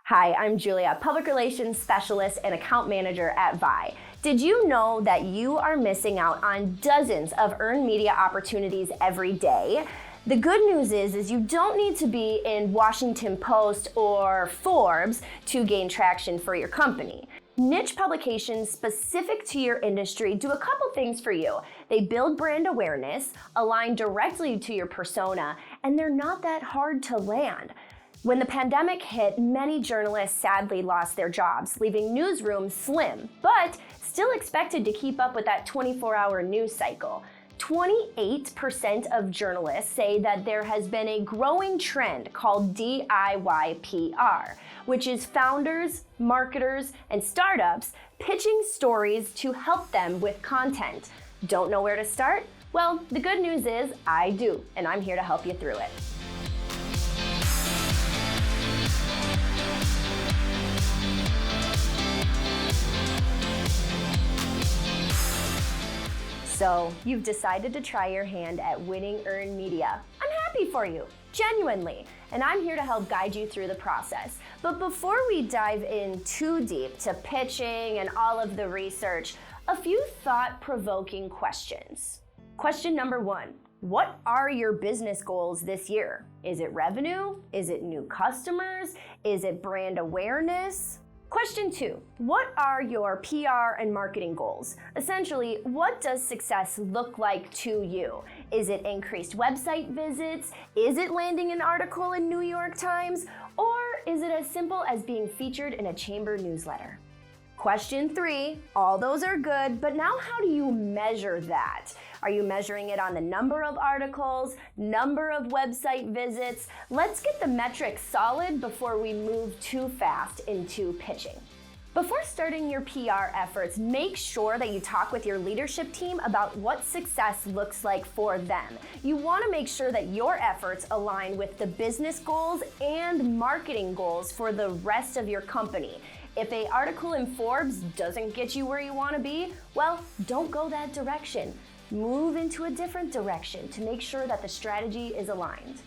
Hi, I'm Julia, Public Relations Specialist and Account Manager at Vi. Did you know that you are missing out on dozens of earned media opportunities every day? The good news is you don't need to be in Washington Post or Forbes to gain traction for your company. Niche publications specific to your industry do a couple things for you. They build brand awareness, align directly to your persona, and they're not that hard to land. When the pandemic hit, many journalists sadly lost their jobs, leaving newsrooms slim, but still expected to keep up with that 24-hour news cycle. 28% of journalists say that there has been a growing trend called DIY PR, which is founders, marketers, and startups pitching stories to help them with content. Don't know where to start? Well, the good news is I do, and I'm here to help you through it. So, you've decided to try your hand at winning earned media. I'm happy for you, genuinely, and I'm here to help guide you through the process. But before we dive in too deep to pitching and all of the research, a few thought-provoking questions. Question number 1. What are your business goals this year? Is it revenue? Is it new customers? Is it brand awareness? Question 2, what are your PR and marketing goals? Essentially, what does success look like to you? Is it increased website visits? Is it landing an article in New York Times? Or is it as simple as being featured in a chamber newsletter? Question 3, all those are good, but now how do you measure that? Are you measuring it on the number of articles, number of website visits? Let's get the metrics solid before we move too fast into pitching. Before starting your PR efforts, make sure that you talk with your leadership team about what success looks like for them. You want to make sure that your efforts align with the business goals and marketing goals for the rest of your company. If an article in Forbes doesn't get you where you want to be, well, don't go that direction. Move into a different direction to make sure that the strategy is aligned.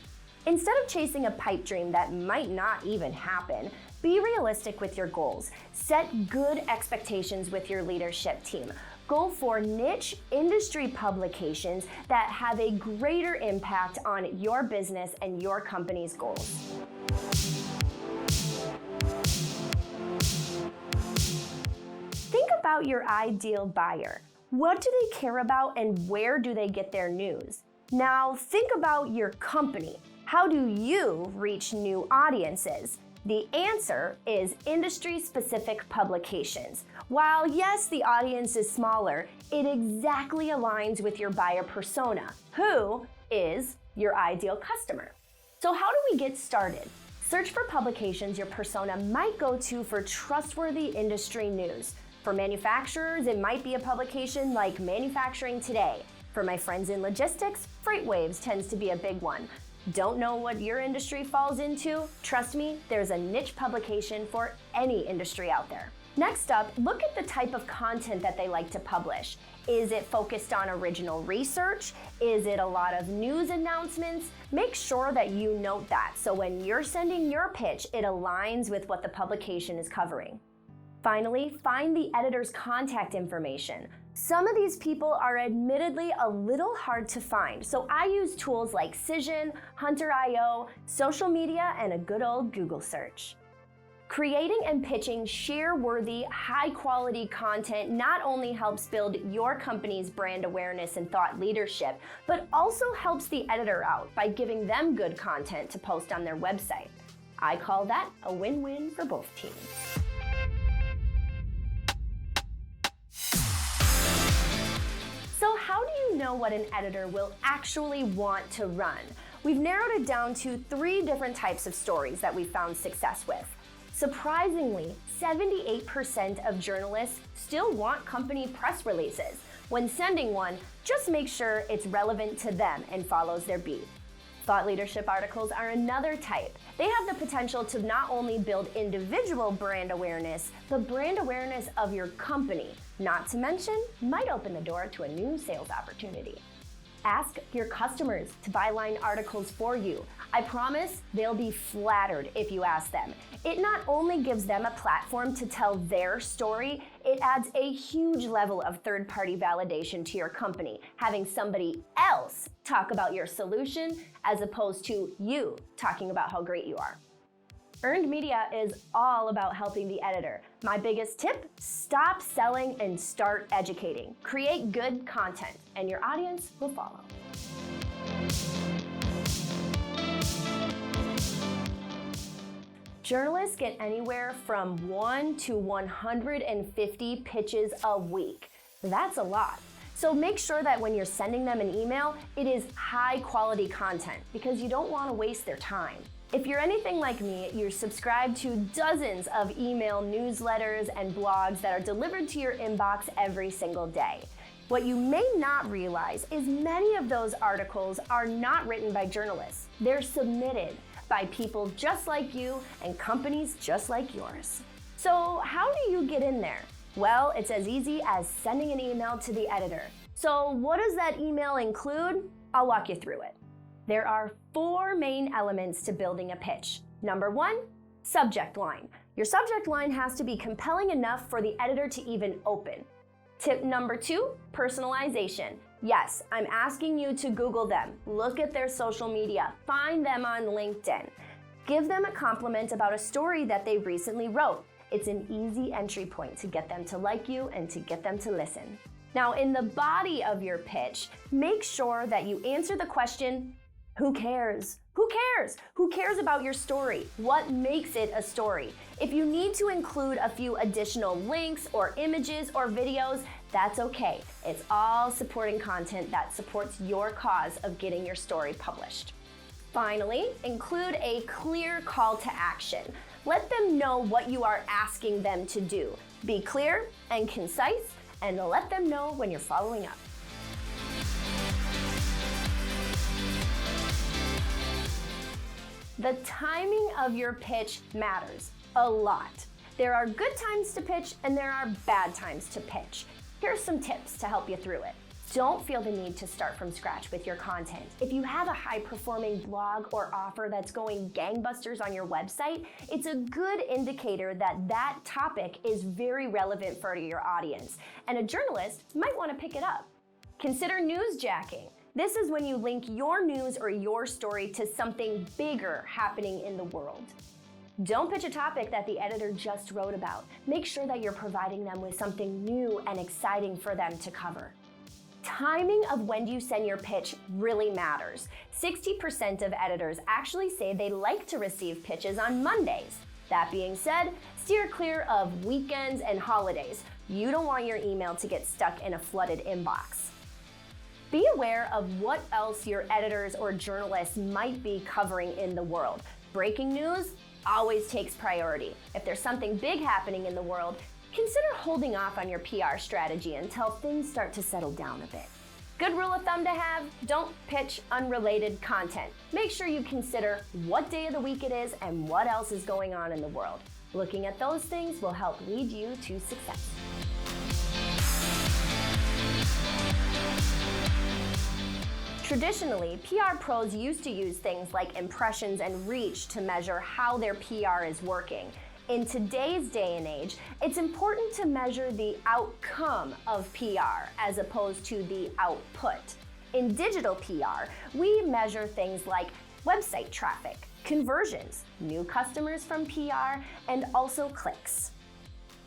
Instead of chasing a pipe dream that might not even happen, be realistic with your goals. Set good expectations with your leadership team. Go for niche industry publications that have a greater impact on your business and your company's goals. Think about your ideal buyer. What do they care about and where do they get their news? Now think about your company. How do you reach new audiences? The answer is industry-specific publications. While yes, the audience is smaller, it exactly aligns with your buyer persona, who is your ideal customer. So how do we get started? Search for publications your persona might go to for trustworthy industry news. For manufacturers, it might be a publication like Manufacturing Today. For my friends in logistics, FreightWaves tends to be a big one. Don't know what your industry falls into? Trust me, there's a niche publication for any industry out there. Next up, look at the type of content that they like to publish. Is it focused on original research? Is it a lot of news announcements? Make sure that you note that so when you're sending your pitch, it aligns with what the publication is covering. Finally, find the editor's contact information. Some of these people are admittedly a little hard to find, so I use tools like Cision, Hunter.io, social media, and a good old Google search. Creating and pitching share-worthy, high-quality content not only helps build your company's brand awareness and thought leadership, but also helps the editor out by giving them good content to post on their website. I call that a win-win for both teams. So how do you know what an editor will actually want to run? We've narrowed it down to 3 different types of stories that we've found success with. Surprisingly, 78% of journalists still want company press releases. When sending one, just make sure it's relevant to them and follows their beat. Thought leadership articles are another type. They have the potential to not only build individual brand awareness, but brand awareness of your company. Not to mention, might open the door to a new sales opportunity. Ask your customers to byline articles for you. I promise they'll be flattered if you ask them. It not only gives them a platform to tell their story, it adds a huge level of third-party validation to your company, having somebody else talk about your solution as opposed to you talking about how great you are. Earned media is all about helping the editor. My biggest tip, stop selling and start educating. Create good content and your audience will follow. Journalists get anywhere from 1 to 150 pitches a week. That's a lot. So make sure that when you're sending them an email, it is high quality content because you don't want to waste their time. If you're anything like me, you're subscribed to dozens of email newsletters and blogs that are delivered to your inbox every single day. What you may not realize is many of those articles are not written by journalists. They're submitted by people just like you and companies just like yours. So how do you get in there? Well, it's as easy as sending an email to the editor. So what does that email include? I'll walk you through it. There are 4 main elements to building a pitch. Number 1, subject line. Your subject line has to be compelling enough for the editor to even open. Tip number 2, personalization. Yes, I'm asking you to Google them, look at their social media, find them on LinkedIn. Give them a compliment about a story that they recently wrote. It's an easy entry point to get them to like you and to get them to listen. Now, in the body of your pitch, make sure that you answer the question, who cares? Who cares? Who cares about your story? What makes it a story? If you need to include a few additional links or images or videos, that's okay. It's all supporting content that supports your cause of getting your story published. Finally, include a clear call to action. Let them know what you are asking them to do. Be clear and concise, and let them know when you're following up. The timing of your pitch matters a lot. There are good times to pitch and there are bad times to pitch. Here's some tips to help you through it. Don't feel the need to start from scratch with your content. If you have a high-performing blog or offer that's going gangbusters on your website, it's a good indicator that that topic is very relevant for your audience, and a journalist might want to pick it up. Consider newsjacking. This is when you link your news or your story to something bigger happening in the world. Don't pitch a topic that the editor just wrote about. Make sure that you're providing them with something new and exciting for them to cover. Timing of when you send your pitch really matters. 60% of editors actually say they like to receive pitches on Mondays. That being said, steer clear of weekends and holidays. You don't want your email to get stuck in a flooded inbox. Be aware of what else your editors or journalists might be covering in the world. Breaking news always takes priority. If there's something big happening in the world, consider holding off on your PR strategy until things start to settle down a bit. Good rule of thumb to have, don't pitch unrelated content. Make sure you consider what day of the week it is and what else is going on in the world. Looking at those things will help lead you to success. Traditionally, PR pros used to use things like impressions and reach to measure how their PR is working. In today's day and age, it's important to measure the outcome of PR as opposed to the output. In digital PR, we measure things like website traffic, conversions, new customers from PR, and also clicks.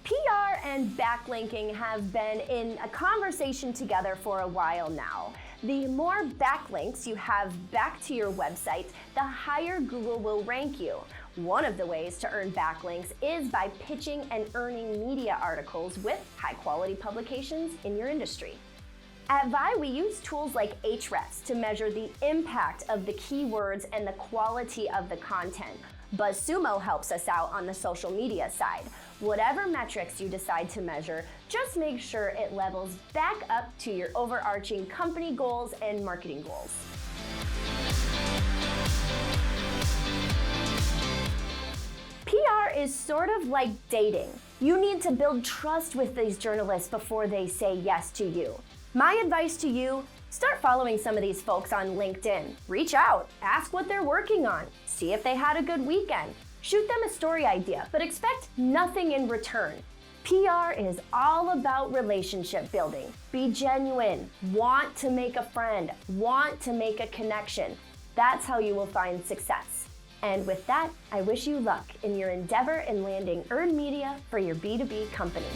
PR and backlinking have been in a conversation together for a while now. The more backlinks you have back to your website, the higher Google will rank you. One of the ways to earn backlinks is by pitching and earning media articles with high-quality publications in your industry. At Vi, we use tools like Ahrefs to measure the impact of the keywords and the quality of the content. BuzzSumo helps us out on the social media side. Whatever metrics you decide to measure, just make sure it levels back up to your overarching company goals and marketing goals. PR is sort of like dating. You need to build trust with these journalists before they say yes to you. My advice to you, Start following some of these folks on LinkedIn. Reach out, ask what they're working on, see if they had a good weekend. Shoot them a story idea, but expect nothing in return. PR is all about relationship building. Be genuine, want to make a friend, want to make a connection. That's how you will find success. And with that, I wish you luck in your endeavor in landing earned media for your B2B company.